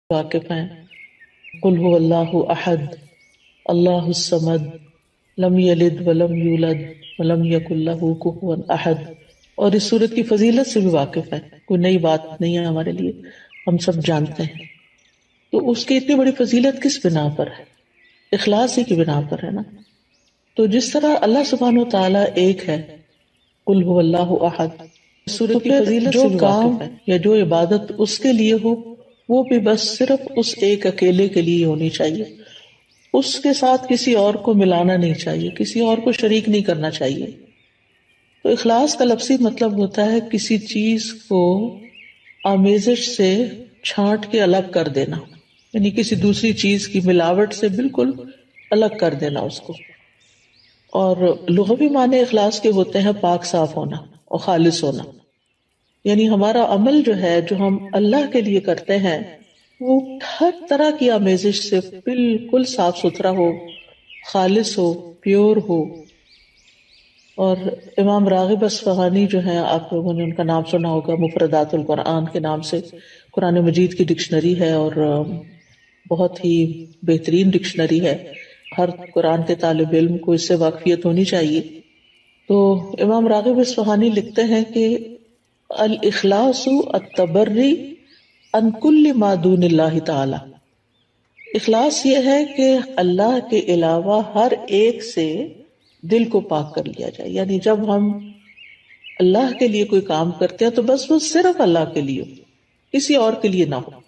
واقف ہیں. قل هو اللہ احد اللہ الصمد لم یلد ولم یولد ولم یکن لہ کفوا احد. اور اس صورت کی فضیلت سے بھی واقف ہے، کوئی نئی بات نہیں ہے ہمارے لیے، ہم سب جانتے ہیں. تو اس کی اتنی بڑی فضیلت کس بنا پر ہے؟ اخلاص ہی کی بنا پر ہے نا. تو جس طرح اللہ سبحانہ و تعالیٰ ایک ہے، قل هو اللہ احد، تو پھر جو کام یا جو عبادت اس کے لیے ہو وہ بھی بس صرف اس ایک اکیلے کے لیے ہونی چاہیے، اس کے ساتھ کسی اور کو ملانا نہیں چاہیے، کسی اور کو شریک نہیں کرنا چاہیے. تو اخلاص کا لفظی مطلب ہوتا ہے کسی چیز کو آمیزش سے چھانٹ کے الگ کر دینا، یعنی کسی دوسری چیز کی ملاوٹ سے بالکل الگ کر دینا اس کو. اور لغوی معنی اخلاص کے ہوتے ہیں پاک صاف ہونا اور خالص ہونا، یعنی ہمارا عمل جو ہے جو ہم اللہ کے لیے کرتے ہیں وہ ہر طرح کی آمیزش سے بالکل صاف ستھرا ہو، خالص ہو، پیور ہو. اور امام راغب اصفہانی جو ہیں، آپ لوگوں نے ان کا نام سنا ہوگا، مفردات القرآن کے نام سے قرآن مجید کی ڈکشنری ہے اور بہت ہی بہترین ڈکشنری ہے. ہر قرآن کے طالب علم کو اس سے واقفیت ہونی چاہیے. تو امام راغب اصفہانی لکھتے ہیں کہ الاخلاص التبری عن کل ما دون اللہ تعالی. اخلاص یہ ہے کہ اللہ کے علاوہ ہر ایک سے دل کو پاک کر لیا جائے، یعنی جب ہم اللہ کے لیے کوئی کام کرتے ہیں تو بس وہ صرف اللہ کے لیے ہو، کسی اور کے لیے نہ ہو.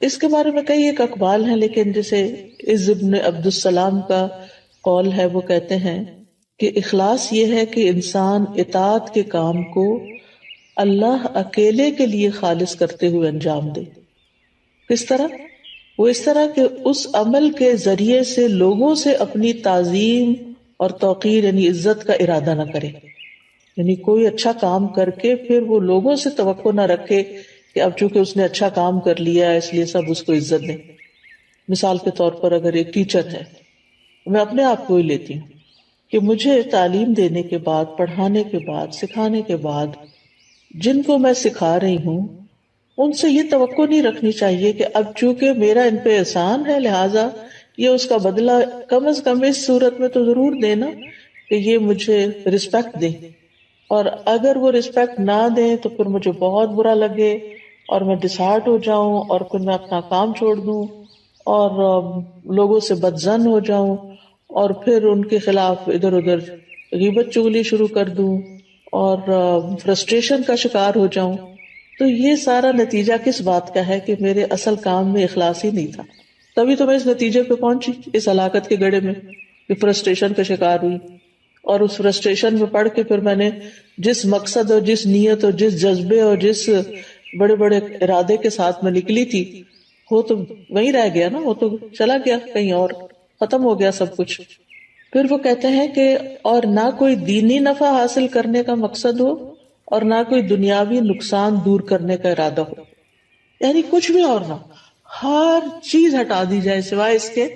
اس کے بارے میں کئی ایک اقوال ہیں، لیکن جیسے عز ابن عبد السلام کا قول ہے، وہ کہتے ہیں کہ اخلاص یہ ہے کہ انسان اطاعت کے کام کو اللہ اکیلے کے لیے خالص کرتے ہوئے انجام دے. کس طرح؟ وہ اس طرح کہ اس عمل کے ذریعے سے لوگوں سے اپنی تعظیم اور توقیر یعنی عزت کا ارادہ نہ کرے، یعنی کوئی اچھا کام کر کے پھر وہ لوگوں سے توقع نہ رکھے کہ اب چونکہ اس نے اچھا کام کر لیا ہے اس لیے سب اس کو عزت دیں. مثال کے طور پر اگر ایک ٹیچر ہے، میں اپنے آپ کو ہی لیتی ہوں کہ مجھے تعلیم دینے کے بعد، پڑھانے کے بعد، سکھانے کے بعد جن کو میں سکھا رہی ہوں ان سے یہ توقع نہیں رکھنی چاہیے کہ اب چونکہ میرا ان پہ احسان ہے لہٰذا یہ اس کا بدلہ کم از کم اس صورت میں تو ضرور دینا کہ یہ مجھے رسپیکٹ دیں. اور اگر وہ رسپیکٹ نہ دیں تو پھر مجھے بہت برا لگے اور میں ڈسہارٹ ہو جاؤں اور پھر میں اپنا کام چھوڑ دوں اور لوگوں سے بدظن ہو جاؤں اور پھر ان کے خلاف ادھر ادھر غیبت چغلی شروع کر دوں اور فرسٹریشن کا شکار ہو جاؤں. تو یہ سارا نتیجہ کس بات کا ہے کہ میرے اصل کام میں اخلاص ہی نہیں تھا. تبھی تو میں اس نتیجے پہ پہنچی، اس ہلاکت کے گڑھے میں، کہ فرسٹریشن کا شکار ہوئی اور اس فرسٹریشن میں پڑھ کے پھر میں نے جس مقصد اور جس نیت اور جس جذبے اور جس بڑے بڑے ارادے کے ساتھ میں نکلی تھی وہ تو وہیں رہ گیا نا، وہ تو چلا گیا کہیں اور، ختم ہو گیا سب کچھ. پھر وہ کہتے ہیں کہ اور نہ کوئی دینی نفع حاصل کرنے کا مقصد ہو اور نہ کوئی دنیاوی نقصان دور کرنے کا ارادہ ہو، یعنی کچھ بھی اور نہ، ہر چیز ہٹا دی جائے سوائے اس کے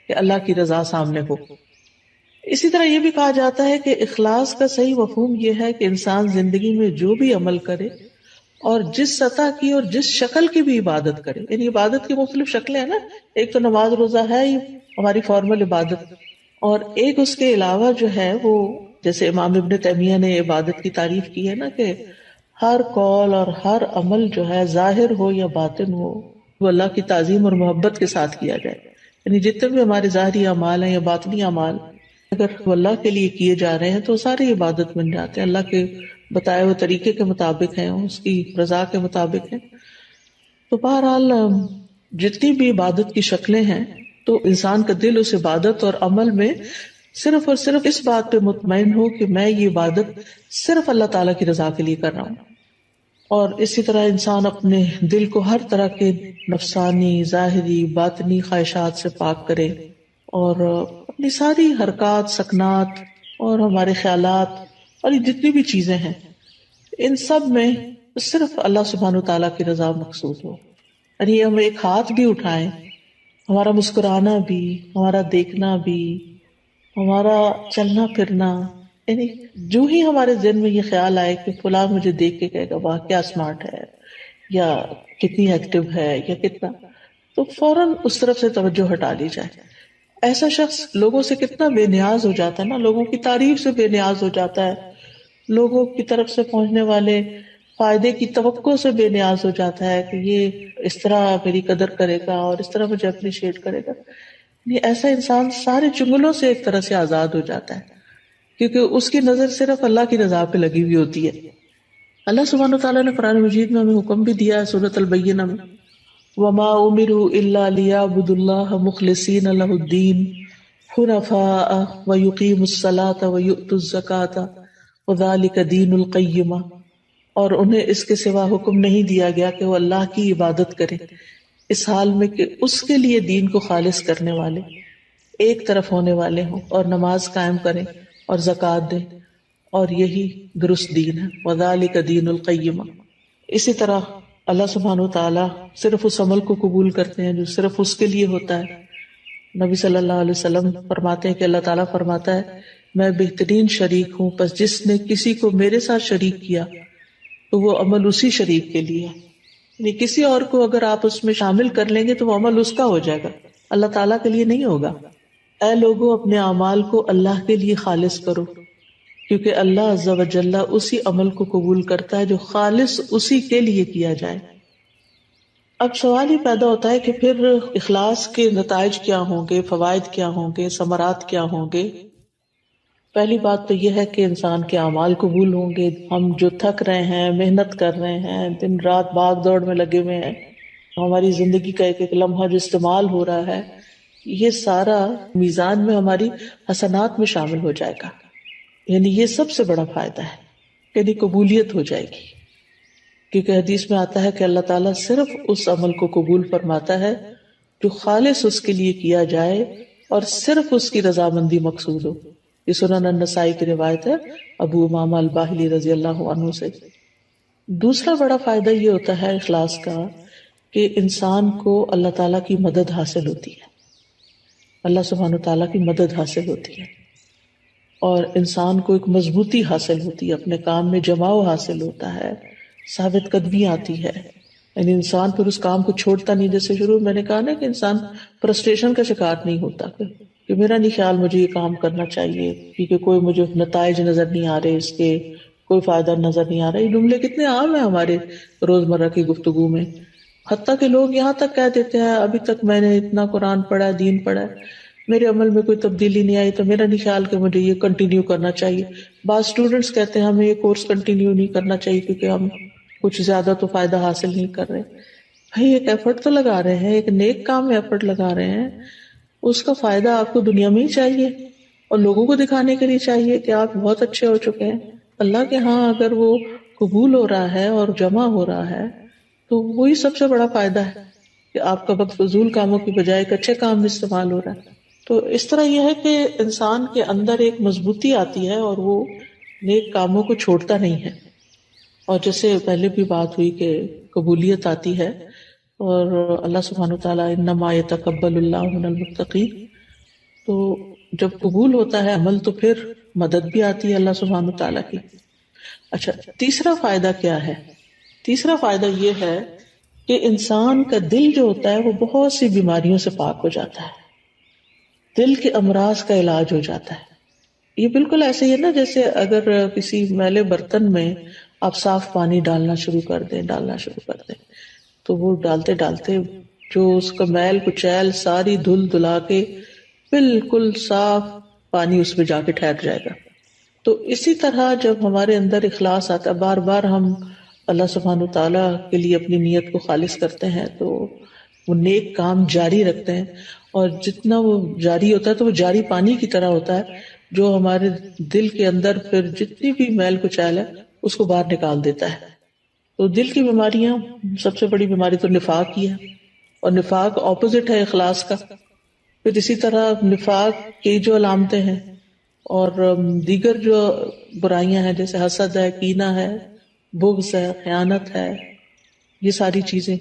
کہ اللہ کی رضا سامنے ہو. اسی طرح یہ بھی کہا جاتا ہے کہ اخلاص کا صحیح مفہوم یہ ہے کہ انسان زندگی میں جو بھی عمل کرے اور جس سطح کی اور جس شکل کی بھی عبادت کرے، یعنی عبادت کی مختلف شکلیں ہیں نا، ایک تو نماز روزہ ہے ہی ہماری فارمل عبادت، اور ایک اس کے علاوہ جو ہے وہ جیسے امام ابن تیمیہ نے عبادت کی تعریف کی ہے نا کہ ہر قول اور ہر عمل جو ہے ظاہر ہو یا باطن ہو وہ اللہ کی تعظیم اور محبت کے ساتھ کیا جائے. یعنی جتنے بھی ہمارے ظاہری اعمال ہیں یا باطنی اعمال اگر وہ اللہ کے لیے کیے جا رہے ہیں تو سارے عبادت بن جاتے ہیں، اللہ کے بتائے ہوئے طریقے کے مطابق ہیں، اس کی رضا کے مطابق ہیں. تو بہرحال جتنی بھی عبادت کی شکلیں ہیں تو انسان کا دل اس عبادت اور عمل میں صرف اور صرف اس بات پہ مطمئن ہو کہ میں یہ عبادت صرف اللہ تعالیٰ کی رضا کے لیے کر رہا ہوں. اور اسی طرح انسان اپنے دل کو ہر طرح کے نفسانی، ظاہری، باطنی خواہشات سے پاک کرے اور اپنی ساری حرکات، سکنات اور ہمارے خیالات اور یہ جتنی بھی چیزیں ہیں ان سب میں صرف اللہ سبحانہ و تعالیٰ کی رضا مقصود ہو. یعنی ہم ایک ہاتھ بھی اٹھائیں، ہمارا مسکرانا بھی، ہمارا دیکھنا بھی، ہمارا چلنا پھرنا، یعنی جو ہی ہمارے ذہن میں یہ خیال آئے کہ فلاں مجھے دیکھ کے کہے گا واہ کیا اسمارٹ ہے یا کتنی ایکٹیو ہے یا کتنا، تو فوراً اس طرف سے توجہ ہٹا لی جائے. ایسا شخص لوگوں سے کتنا بے نیاز ہو جاتا ہے نا، لوگوں کی تعریف سے بے نیاز ہو جاتا ہے، لوگوں کی طرف سے پہنچنے والے فائدے کی توقع سے بے نیاز ہو جاتا ہے کہ یہ اس طرح میری قدر کرے گا اور اس طرح مجھے اپریشیٹ کرے گا. یہ ایسا انسان سارے چنگلوں سے ایک طرح سے آزاد ہو جاتا ہے، کیونکہ اس کی نظر صرف اللہ کی رضا پہ لگی ہوئی ہوتی ہے. اللہ سبحانہ وتعالیٰ نے قرآن مجید میں ہمیں حکم بھی دیا ہے سورۃ البینہ میں، وَمَا أُمِرُوا إِلَّا لِيَعْبُدُوا اللَّهَ مُخْلِصِينَ لَهُ الدِّينَ حُنَفَاءَ وَيُقِيمُوا الصَّلَاةَ وَيُؤْتُوا الزَّكَاةَ وَذَلِكَ دِينُ الْقَيِّمَةِ. اور انہیں اس کے سوا حکم نہیں دیا گیا کہ وہ اللہ کی عبادت کریں اس حال میں کہ اس کے لیے دین کو خالص کرنے والے، ایک طرف ہونے والے ہوں، اور نماز قائم کریں اور زکوٰۃ دیں، اور یہی درست دین ہے. وَذَلِكَ دِينُ الْقَيِّمَةِ. اسی طرح اللہ سبحانہ وتعالیٰ صرف اس عمل کو قبول کرتے ہیں جو صرف اس کے لیے ہوتا ہے. نبی صلی اللہ علیہ وسلم فرماتے ہیں کہ اللہ تعالیٰ فرماتا ہے میں بہترین شریک ہوں، پس جس نے کسی کو میرے ساتھ شریک کیا تو وہ عمل اسی شریک کے لیے ہے. یعنی کسی اور کو اگر آپ اس میں شامل کر لیں گے تو وہ عمل اس کا ہو جائے گا، اللہ تعالیٰ کے لیے نہیں ہوگا. اے لوگوں اپنے اعمال کو اللہ کے لیے خالص کرو، کیونکہ اللہ عز و جل اسی عمل کو قبول کرتا ہے جو خالص اسی کے لیے کیا جائے. اب سوال ہی پیدا ہوتا ہے کہ پھر اخلاص کے نتائج کیا ہوں گے، فوائد کیا ہوں گے، ثمرات کیا ہوں گے. پہلی بات تو یہ ہے کہ انسان کے اعمال قبول ہوں گے. ہم جو تھک رہے ہیں، محنت کر رہے ہیں، دن رات بھاگ دوڑ میں لگے ہوئے ہیں، ہماری زندگی کا ایک ایک لمحہ جو استعمال ہو رہا ہے، یہ سارا میزان میں ہماری حسنات میں شامل ہو جائے گا. یعنی یہ سب سے بڑا فائدہ ہے، یعنی قبولیت ہو جائے گی. کیونکہ حدیث میں آتا ہے کہ اللہ تعالیٰ صرف اس عمل کو قبول فرماتا ہے جو خالص اس کے لیے کیا جائے اور صرف اس کی رضامندی مقصود ہو. یہ سنن النسائی کی روایت ہے ابو امامہ الباہلی رضی اللہ عنہ سے. دوسرا بڑا فائدہ یہ ہوتا ہے اخلاص کا کہ انسان کو اللہ تعالیٰ کی مدد حاصل ہوتی ہے، اللہ سبحانہ تعالیٰ کی مدد حاصل ہوتی ہے، اور انسان کو ایک مضبوطی حاصل ہوتی ہے، اپنے کام میں جماؤ حاصل ہوتا ہے، ثابت قدمی آتی ہے. یعنی انسان پھر اس کام کو چھوڑتا نہیں. جیسے شروع میں نے کہا نا کہ انسان فرسٹریشن کا شکار نہیں ہوتا کہ میرا نہیں خیال مجھے یہ کام کرنا چاہیے کیونکہ کوئی مجھے نتائج نظر نہیں آ رہے، اس کے کوئی فائدہ نظر نہیں آ رہا. یہ جملے کتنے عام ہیں ہمارے روزمرہ کی گفتگو میں. حتیٰ کہ لوگ یہاں تک کہہ دیتے ہیں ابھی تک میں نے اتنا قرآن پڑھا، دین پڑھا، میرے عمل میں کوئی تبدیلی نہیں آئی تو میرا نہیں خیال کہ مجھے یہ کنٹینیو کرنا چاہیے. بعض اسٹوڈنٹس کہتے ہیں ہمیں یہ کورس کنٹینیو نہیں کرنا چاہیے کیونکہ ہم کچھ زیادہ تو فائدہ حاصل نہیں کر رہے. بھائی ایک ایفرٹ تو لگا رہے ہیں، ایک نیک کام میں ایفرٹ لگا رہے ہیں، اس کا فائدہ آپ کو دنیا میں ہی چاہیے اور لوگوں کو دکھانے کے لیے چاہیے کہ آپ بہت اچھے ہو چکے ہیں. اللہ کے ہاں اگر وہ قبول ہو رہا ہے اور جمع ہو رہا ہے تو وہی سب سے بڑا فائدہ ہے کہ آپ کا وقت فضول کاموں کی بجائے ایک اچھے کام میں استعمال ہو رہا ہے. تو اس طرح یہ ہے کہ انسان کے اندر ایک مضبوطی آتی ہے اور وہ نیک کاموں کو چھوڑتا نہیں ہے. اور جیسے پہلے بھی بات ہوئی کہ قبولیت آتی ہے اور اللہ سبحانہ وتعالیٰ انما یتقبل اللہ من المتقین. تو جب قبول ہوتا ہے عمل تو پھر مدد بھی آتی ہے اللہ سبحانہ وتعالیٰ کی. اچھا، تیسرا فائدہ کیا ہے؟ تیسرا فائدہ یہ ہے کہ انسان کا دل جو ہوتا ہے وہ بہت سی بیماریوں سے پاک ہو جاتا ہے، دل کے امراض کا علاج ہو جاتا ہے. یہ بالکل ایسے ہی ہے نا جیسے اگر کسی میلے برتن میں آپ صاف پانی ڈالنا شروع کر دیں تو وہ ڈالتے ڈالتے جو اس کا میل کچیل ساری دھل دلا کے بالکل صاف پانی اس میں جا کے ٹھہر جائے گا. تو اسی طرح جب ہمارے اندر اخلاص آتا ہے، بار بار ہم اللہ سبحانہ تعالیٰ کے لیے اپنی نیت کو خالص کرتے ہیں تو وہ نیک کام جاری رکھتے ہیں، اور جتنا وہ جاری ہوتا ہے تو وہ جاری پانی کی طرح ہوتا ہے جو ہمارے دل کے اندر پھر جتنی بھی میل کچیل ہے اس کو باہر نکال دیتا ہے. تو دل کی بیماریاں، سب سے بڑی بیماری تو نفاق ہی ہے، اور نفاق اپوزٹ ہے اخلاص کا. پھر اسی طرح نفاق کی جو علامتیں ہیں اور دیگر جو برائیاں ہیں جیسے حسد ہے، کینہ ہے، بغض ہے، خیانت ہے، یہ ساری چیزیں.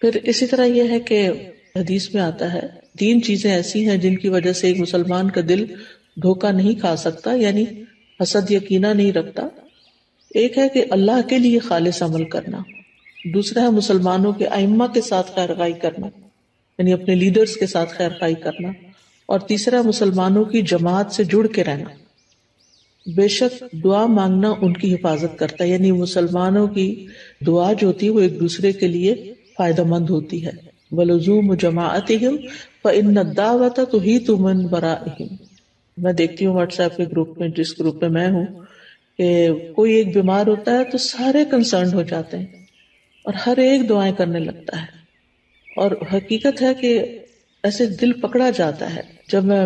پھر اسی طرح یہ ہے کہ حدیث میں آتا ہے 3 چیزیں ایسی ہیں جن کی وجہ سے ایک مسلمان کا دل دھوکہ نہیں کھا سکتا، یعنی حسد یا کینہ نہیں رکھتا. ایک ہے کہ اللہ کے لیے خالص عمل کرنا، دوسرا ہے مسلمانوں کے ائمہ کے ساتھ خیر خواہی کرنا، یعنی اپنے لیڈرز کے ساتھ خیر خواہی کرنا، اور تیسرا مسلمانوں کی جماعت سے جڑ کے رہنا۔ بے شک دعا مانگنا ان کی حفاظت کرتا ہے، یعنی مسلمانوں کی دعا جو ہوتی ہے وہ ایک دوسرے کے لیے فائدہ مند ہوتی ہے۔ وَلُزُومُ جَمَاعَتِهِمْ فَإِنَّ الدَّعْوَةَ تُحِيطُ مِن وَرَائِهِمْ۔ میں دیکھتی ہوں واٹس ایپ کے گروپ میں، جس گروپ میں ہوں، کہ کوئی ایک بیمار ہوتا ہے تو سارے کنسرنڈ ہو جاتے ہیں اور ہر ایک دعائیں کرنے لگتا ہے، اور حقیقت ہے کہ ایسے دل پکڑا جاتا ہے۔ جب میں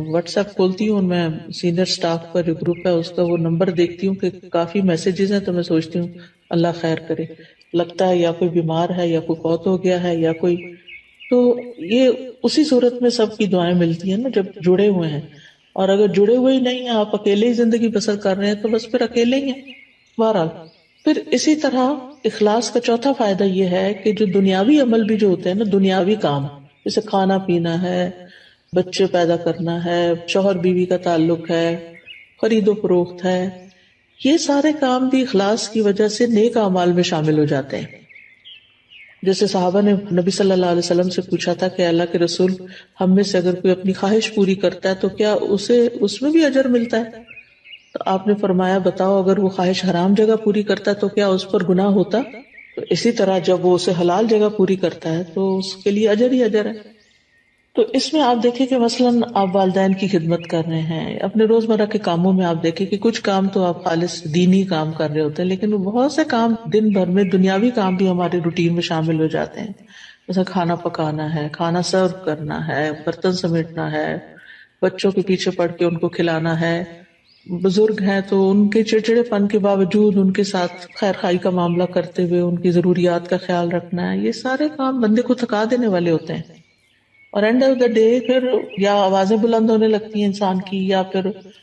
واٹس ایپ کھولتی ہوں، میں سینئر سٹاف کا جو گروپ ہے اس کا وہ نمبر دیکھتی ہوں کہ کافی میسیجز ہیں، تو میں سوچتی ہوں اللہ خیر کرے، لگتا ہے یا کوئی بیمار ہے یا کوئی فوت ہو گیا ہے یا کوئی، تو یہ اسی صورت میں سب کی دعائیں ملتی ہیں نا جب جڑے ہوئے ہیں، اور اگر جڑے ہوئے ہی نہیں ہیں، آپ اکیلے ہی زندگی بسر کر رہے ہیں تو بس پھر اکیلے ہی ہیں بہرحال۔ پھر اسی طرح اخلاص کا چوتھا فائدہ یہ ہے کہ جو دنیاوی عمل بھی جو ہوتے ہیں نا، دنیاوی کام جیسے کھانا پینا ہے، بچے پیدا کرنا ہے، شوہر بیوی کا تعلق ہے، خرید و فروخت ہے، یہ سارے کام بھی اخلاص کی وجہ سے نیک اعمال میں شامل ہو جاتے ہیں۔ جیسے صحابہ نے نبی صلی اللہ علیہ وسلم سے پوچھا تھا کہ اللہ کے رسول، ہم میں سے اگر کوئی اپنی خواہش پوری کرتا ہے تو کیا اسے اس میں بھی اجر ملتا ہے؟ تو آپ نے فرمایا بتاؤ، اگر وہ خواہش حرام جگہ پوری کرتا ہے تو کیا اس پر گناہ ہوتا؟ تو اسی طرح جب وہ اسے حلال جگہ پوری کرتا ہے تو اس کے لیے اجر ہی اجر ہے۔ تو اس میں آپ دیکھیں کہ مثلاً آپ والدین کی خدمت کر رہے ہیں، اپنے روزمرہ کے کاموں میں آپ دیکھیں کہ کچھ کام تو آپ خالص دینی کام کر رہے ہوتے ہیں، لیکن بہت سے کام دن بھر میں دنیاوی کام بھی ہمارے روٹین میں شامل ہو جاتے ہیں، جیسے کھانا پکانا ہے، کھانا سرو کرنا ہے، برتن سمیٹنا ہے، بچوں کے پیچھے پڑ کے ان کو کھلانا ہے، بزرگ ہیں تو ان کے چڑچڑے پن کے باوجود ان کے ساتھ خیر خواہی کا معاملہ کرتے ہوئے ان کی ضروریات کا خیال رکھنا ہے، یہ سارے کام بندے کو تھکا دینے والے ہوتے ہیں، اور اینڈ آف دا ڈے پھر یا آوازیں بلند ہونے لگتی ہیں انسان کی، یا پھر